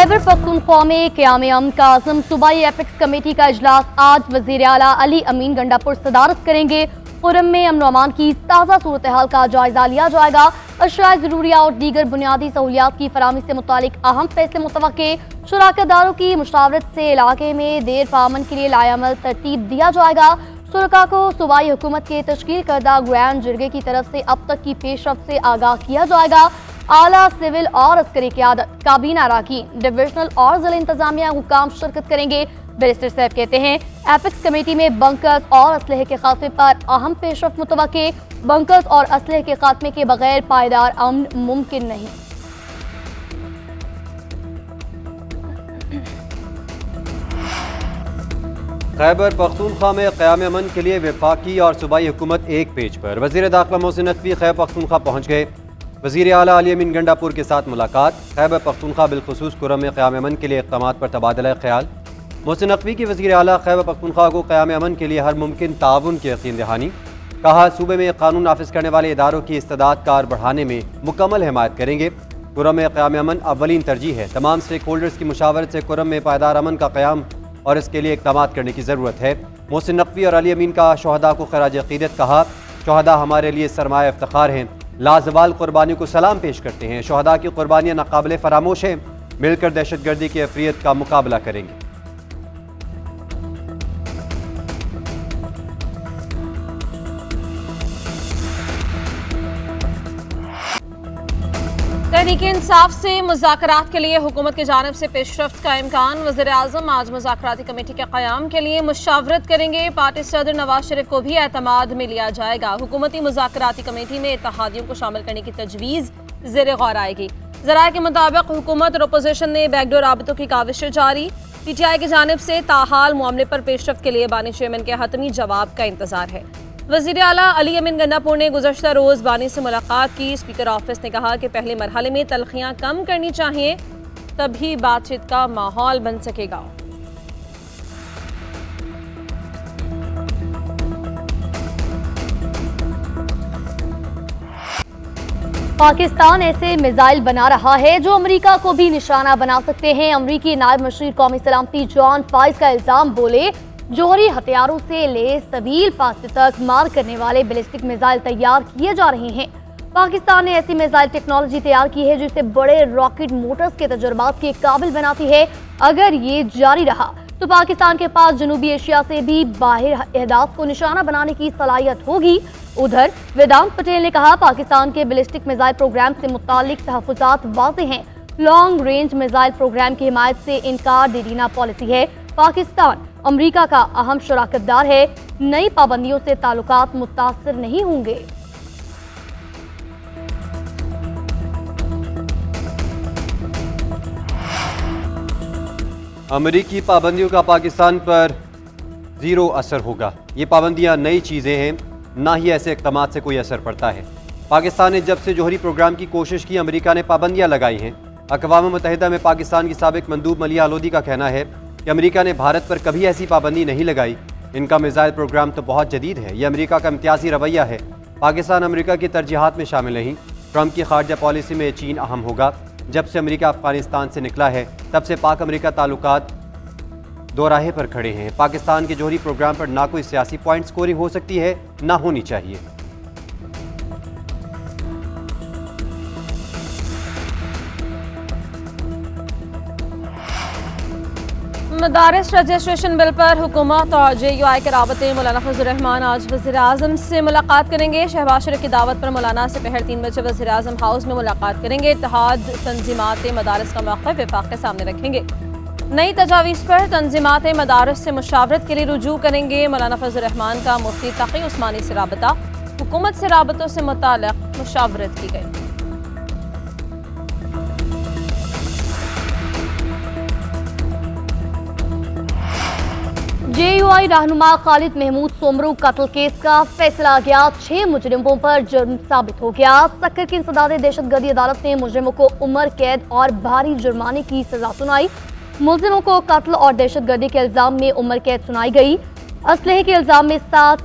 खैबर पख्तूनख्वा में क़याम-ए-अमन का आज़म सूबाई एपेक्स कमेटी का इजलास आज वज़ीर आला अली अमीन गंडापुर सदारत करेंगे। खुर्रम में अमन अमान की ताज़ा सूरत हाल का जायजा लिया जाएगा। अशियाए ज़रूरिया और दीगर बुनियादी सहूलियात की फराहमी से मुतालिक अहम फैसले मुतवक्के। शुराकादारों की मुशावरत से इलाके में देर पामन के लिए लायामल तरतीब दिया जाएगा। शुरका को सूबाई हुकूमत के तश्कील करदा ग्रैंड जिरगे की तरफ से अब तक की पेशरफ्त से आगाह किया जाएगा। आला सिविल और अस्करी क़यादत, काबीना अरकान, डिविजनल और जिला इंतजामिया हुकाम शिरकत करेंगे। बैरिस्टर सैफ कहते हैं एपेक्स कमेटी में बंकर्स और असलहे के खात्मे पर अहम पेशरफ्त मुतवक्के। बंकर्स और असलहे के खात्मे के बगैर पायदार अमन मुमकिन नहीं। खैबर पख्तूनख्वा में क़याम-ए-अमन के लिए वफाकी और सूबाई हुकूमत एक पेज पर। वज़ीर दाखिला मोहसिन नकवी खैबर पख्तूनख्वा पहुँच गए। वज़ीर आला अली अमीन गंडापुर के साथ मुलाकात। खैबर पख्तूनख्वा बिलखुसूस खुर्रम में क़याम-ए-अमन के लिए इक़दामात पर तबादला ख्याल। मोहसिन नकवी की वज़ीर आला खैबर पख्तूनख्वा को क़याम-ए-अमन के लिए हर मुमकिन ताउन की यकीन दहानी। कहा सूबे में कानून नाफिज करने वाले इदारों की इस्तेदाद कार बढ़ाने में मुकम्मल हिमायत करेंगे। खुर्रम में क़याम-ए-अमन अव्वलीन तरजीह है। तमाम स्टेक होल्डर्स की मुशावरत से खुर्रम में पायदार अमन का क़याम और इसके लिए इक़दामात करने की ज़रूरत है। मोहसिन नकवी और अली अमीन का शोहदा को खराज अक़ीदत कहा। शोहदा हमारे लिए सरमाया इफ्तिखार हैं, लाजवाल कुर्बानियों को सलाम पेश करते हैं। शोहदा की कुर्बानियाँ नाकाबिले फरामोश हैं। मिलकर दहशतगर्दी की अफरियत का मुकाबला करेंगे। तहरीक-ए-इंसाफ से मुज़ाकरात के लिए हुकूमत की जानिब से पेशरफ्त का इम्कान। वज़ीर आज़म आज मुज़ाकराती कमेटी के क़याम के लिए मुशावरत करेंगे। पार्टी सदर नवाज शरीफ को भी एतमाद में लिया जाएगा। हुकूमती मुज़ाकराती कमेटी में इत्तेहादियों को शामिल करने की तजवीज़ ज़ेर गौर आएगी। ज़राए के मुताबिक हुकूमत और अपोजिशन ने बैकडोर राबतों की काविशें जारी। PTI की जानिब से ताहाल मामले पर पेशरफ्त के लिए बानी चेयरमैन के हतमी जवाब का इंतजार है। वज़ीर आला अली अमीन गंडापुर ने गुज़श्ता रोज़ बानी से मुलाकात की। स्पीकर ऑफिस ने कहा कि पहले मरहले में तलखियाँ कम करनी चाहिए, तभी बातचीत का माहौल बन सकेगा। पाकिस्तान ऐसे मिसाइल बना रहा है जो अमेरिका को भी निशाना बना सकते हैं। अमरीकी नायब मशीर कौमी सलामती जॉन फाइज का इल्जाम, बोले जोहरी हथियारों से लेस तवील फासले तक मार करने वाले बैलिस्टिक मिसाइल तैयार किए जा रहे हैं। पाकिस्तान ने ऐसी मिसाइल टेक्नोलॉजी तैयार की है जिसे बड़े रॉकेट मोटर्स के तजुर्बात के काबिल बनाती है। अगर ये जारी रहा तो पाकिस्तान के पास जनूबी एशिया से भी बाहर अहदाफ को निशाना बनाने की सलाहियत होगी। उधर वेदांत पटेल ने कहा पाकिस्तान के बैलिस्टिक मिसाइल प्रोग्राम से मुतालिक तहफ़्फ़ुज़ात वाज़ेह हैं। लॉन्ग रेंज मिसाइल प्रोग्राम की हिमायत से इनकार देरीना पॉलिसी है। पाकिस्तान अमेरिका का अहम शराकतदार है। नई पाबंदियों से ताल्लुकात मुतासर नहीं होंगे। अमेरिकी पाबंदियों का पाकिस्तान पर ज़ीरो असर होगा। ये पाबंदियाँ नई चीज़ें हैं, ना ही ऐसे इक़दामात से कोई असर पड़ता है। पाकिस्तान ने जब से जोहरी प्रोग्राम की कोशिश की, अमेरिका ने पाबंदियाँ लगाई हैं। अक़वाम मुत्तहिदा में पाकिस्तान की साबिक़ मंदूब मलिया आलोदी का कहना है कि अमेरिका ने भारत पर कभी ऐसी पाबंदी नहीं लगाई। इनका मिसाइल प्रोग्राम तो बहुत जदीद है। यह अमेरिका का इम्तियाजी रवैया है। पाकिस्तान अमेरिका की तरजीहात में शामिल नहीं। ट्रंप की खारजा पॉलिसी में चीन अहम होगा। जब से अमेरिका अफगानिस्तान से निकला है तब से पाक अमेरिका ताल्लुकात दोराहे पर खड़े हैं। पाकिस्तान के जोहरी प्रोग्राम पर ना कोई सियासी पॉइंट स्कोरिंग हो सकती है, ना होनी चाहिए। मदारिस रजिस्ट्रेशन बिल पर हुकूमत और JUI के राबते मौलाना फजल रहमान आज वज़ीर आज़म से मुलाकात करेंगे। शहबाज शरीफ की दावत पर मौलाना से पहर 3 बजे वज़ीर आज़म हाउस में मुलाकात करेंगे। इत्तेहाद तंजीमात मदारिस का मौक़िफ़ वफ़ाक़ के सामने रखेंगे। नई तजावीज़ पर तंजीमात मदारिस से मुशावरत के लिए रुजू करेंगे। मौलाना फजल रहमान का मुफ्ती तक़ी उस्मानी से राबता, हुकूमत से राबतों से मुताल्लिक़ मुशावरत की गई। JUI रहनुमा खालिद महमूद सोमरू कत्ल केस का फैसला आ गया। 6 मुजरिमों पर जुर्म साबित हो गया। सक्कर की इंसदाद दहशतगर्दी अदालत ने मुजरिमों को उम्र कैद और भारी जुर्माने की सजा सुनाई। मुलजिमों को कत्ल और दहशतगर्दी के इल्जाम में उम्र कैद सुनाई गई। असलहे के इल्जाम में 7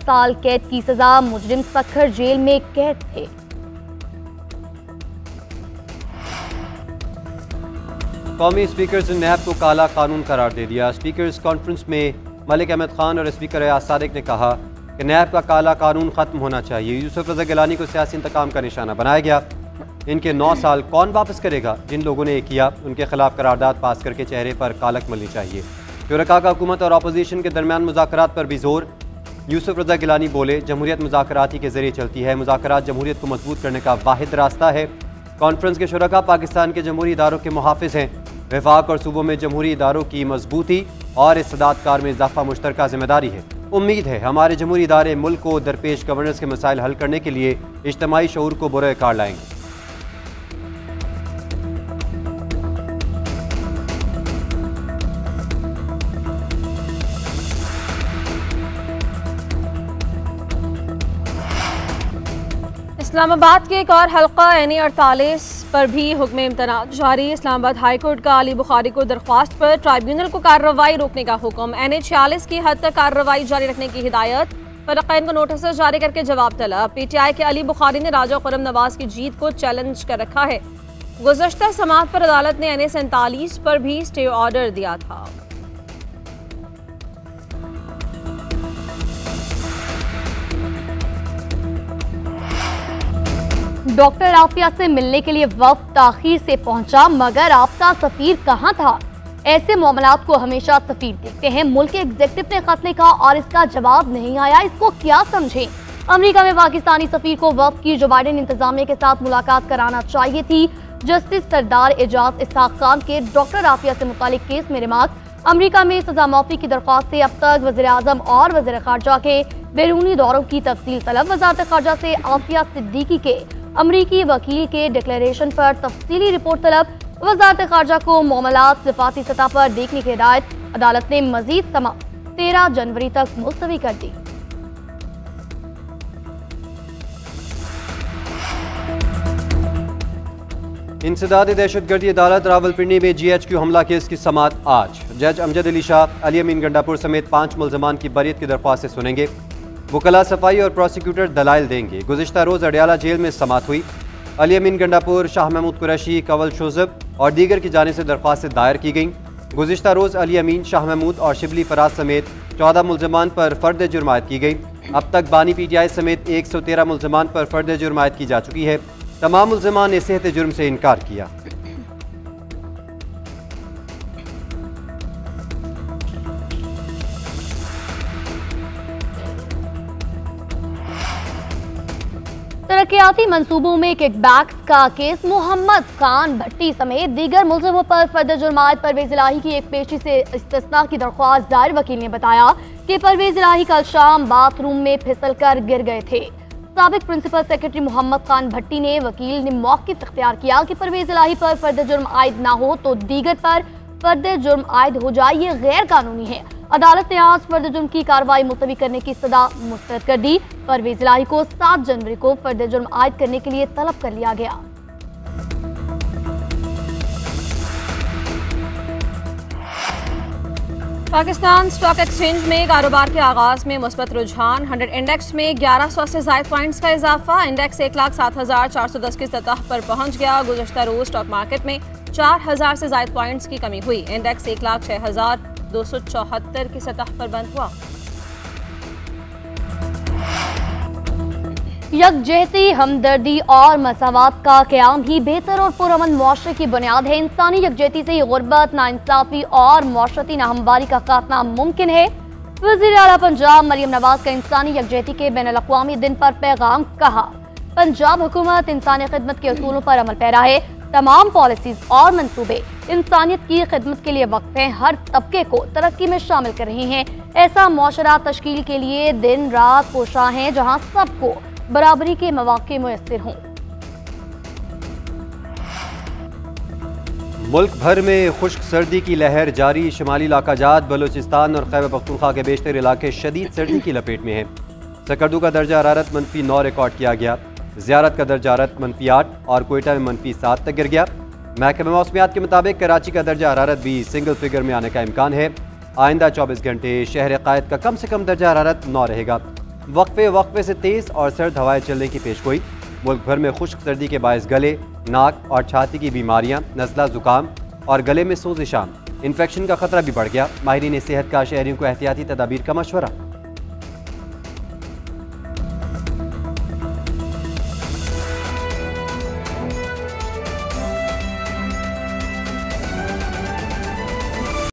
साल कैद की सजा। मुजरिम सक्कर जेल में कैद थे। कौमी स्पीकर्स ने नैब को काला कानून करार दे दिया। स्पीकर्स कॉन्फ्रेंस में मलिक अहमद खान और स्पीकर एयाज सादिक ने कहा कि नैब का काला कानून खत्म होना चाहिए। यूसुफ रजा गिलानी को सियासी इंतकाम का निशाना बनाया गया। इनके 9 साल कौन वापस करेगा? जिन लोगों ने ये किया उनके खिलाफ करारदाद पास करके चेहरे पर कालक मलनी चाहिए। शुरका का हुकूमत और अपोजिशन के दरमियान मुज़ाकरात पर भी जोर। यूसुफ रजा गिलानी बोले, जमहूरियत मुज़ाकरात ही के जरिए चलती है। मुज़ाकरात जमहूरियत को मजबूत करने का वाहिद रास्ता है। कॉन्फ्रेंस के शुरका पाकिस्तान के जमहूरी इदारों के मुहाफिज हैं। वफाक और सूबों में जमहूरी इदारों की मजबूती और इस्तेदाद कार में इजाफा मुश्तरका जिम्मेदारी है। उम्मीद है हमारे जमहूरी इदारे मुल्क को दरपेश गवर्नेंस के मसाइल हल करने के लिए इज्तिमाई शऊर को बुरे कार लाएंगे। इस्लामाबाद के एक और हल्का NE48 पर भी हुक्म इम्तनाअ जारी। इस्लामाबाद हाई कोर्ट का अली बुखारी को दरख्वास्त पर ट्राइब्यूनल को कार्रवाई रोकने का हुक्म। NE46 की हद तक कार्रवाई जारी रखने की हिदायत। फरीक़ैन को नोटिस जारी करके जवाब तलब। PTI के अली बुखारी ने राजा खुर्रम नवाज की जीत को चैलेंज कर रखा है। गुज़श्ता समाअत पर अदालत ने NE47 पर भी स्टे ऑर्डर दिया था। डॉक्टर आफिया से मिलने के लिए वफ्द ताखीर से पहुंचा, मगर आपका सफीर कहां था? ऐसे मामलात को हमेशा सफीर देखते हैं। मुल्क के एग्जीक्यूटिव ने खत लिखा और इसका जवाब नहीं आया, इसको क्या समझें? अमेरिका में पाकिस्तानी सफीर को वफ्द की जो बाइडेन इंतजामिया के साथ मुलाकात कराना चाहिए थी। जस्टिस सरदार एजाज इसहाक खान के डॉक्टर आफिया से मुतालिक केस में रिमार्क। अमेरिका में सजा माफी की दरख्वास्त से अब तक वज़ीर आज़म और वज़ीर खारजा के बैरूनी दौरों की तफसील तलब। वज़ारत खारजा से आफिया सिद्दीकी के अमरीकी वकील के डिक्लेरेशन पर तफसीली रिपोर्ट तलब। वज़ारत खारजा को मामलात सिफाती सतह पर देखने की हिदायत। अदालत ने मजीद समाअत 13 जनवरी तक मुलतवी कर दी। इंसदाद दहशतगर्दी अदालत रावलपिंडी में GHQ हमला केस की समाअत आज। जज अमजद अली शाह, अली अमीन गंडापुर समेत 5 मुल्ज़मान की बरियत की दरख्वास्त से सुनेंगे। वकला सफाई और प्रोसिक्यूटर दलाइल देंगे। गुज़िश्ता रोज़ अडियाला जेल में समाअत हुई। अली अमीन गंडापुर, शाह महमूद कुरैशी, कंवल शोज़ब और दीगर की जानिब से दरख्वास्तें दायर की गईं। गुज़िश्ता रोज़ अली अमीन, शाह महमूद और शिबली फराज समेत 14 मुल्ज़मान पर फ़र्द जुर्म आयद की गई। अब तक बानी PTI समेत 113 मुल्ज़मान पर फ़र्द जुर्म आयद की जा चुकी है। तमाम मुल्ज़मान ने सेहत जुर्म से इनकार किया। तरक्याती मंसूबों में किकबैक्स का केस। मोहम्मद खान भट्टी समेत दीगर मुल्ज़िमों पर फर्द जुर्म आयद परवेज इलाही की एक पेशी से इस्तिस्ना की दरख्वास्त दायर। वकील ने बताया कि परवेज इलाही कल शाम बाथरूम में फिसल कर गिर गए थे। साबिक प्रिंसिपल सेक्रेटरी मोहम्मद खान भट्टी ने वकील ने मौक़िफ़ इख्तियार किया कि परवेज इलाही पर फर्द जुर्म आयद ना हो तो दीगर पर फर्द जुर्म आयद हो जाए, ये गैर कानूनी है। अदालत ने आज फर्द जुर्म की कार्रवाई मुलतवी करने की सदा मुस्तरद कर दी। परवेज इलाही को 7 जनवरी को फर्द जुर्म आयद करने के लिए तलब कर लिया गया। पाकिस्तान स्टॉक एक्सचेंज में कारोबार के आगाज में मुस्बत रुझान। 100 इंडेक्स में 1100 से ज़ायद पॉइंट्स का इजाफा। इंडेक्स 1,07,410 की सतह पर पहुंच गया। गुज़श्ता रोज स्टॉक मार्केट में 4000 से ज़ायद पॉइंट्स की कमी हुई। इंडेक्स 1,06,274 की सतह पर बंद हुआ। यकजहती, हमदर्दी और मसावात का क़याम ही बेहतर और पुरअमन मुआशरे की बुनियाद है। इंसानी यकजहती से गुर्बत, नाइंसाफी और मुआशरती नाहमवारी का खात्मा मुमकिन है। वज़ीर आला पंजाब मरियम नवाज का इंसानी यकजहती के बैनुल-अक़वामी दिन पर पैगाम। कहा, पंजाब हुकूमत इंसानी खिदमत के असूलों पर अमल पैरा है। तमाम पॉलिसीज और मंसूबे इंसानियत की खिदमत के लिए वक्फ हैं। हर तबके को तरक्की में शामिल कर रही हैं। ऐसा मुआशरा तश्कील के लिए दिन रात कोशां हैं जहाँ सबको बराबरी के मौके मुयस्सर हों। मुल्क भर में खुश्क सर्दी की लहर जारी। शुमाली इलाका जात, बलूचिस्तान और खैबर पख्तूनख्वा के बेशतर इलाके शदीद सर्दी की लपेट में हैं। सकर्दू का दर्जा हरारत -9 रिकॉर्ड किया गया। ज़ियारत का दर्जा हरारत -8 और कोयटा में -7 तक गिर गया। महकमा मौसमियात के मुताबिक कराची का दर्जा हरारत भी सिंगल फिगर में आने का इम्कान है। आइंदा 24 घंटे शहर कायद का कम से कम दर्जा हरारत 9 रहेगा। वक्फे से तेज़ और सर्द हवाएं चलने की पेशगोई। मुल्क भर में खुश्क सर्दी के बायस गले, नाक और छाती की बीमारियां, नज़ला, जुकाम और गले में सोजिशां। इन्फेक्शन का खतरा भी बढ़ गया। माहिरीन सेहत का शहरियों को एहतियाती तदाबीर का मशवरा।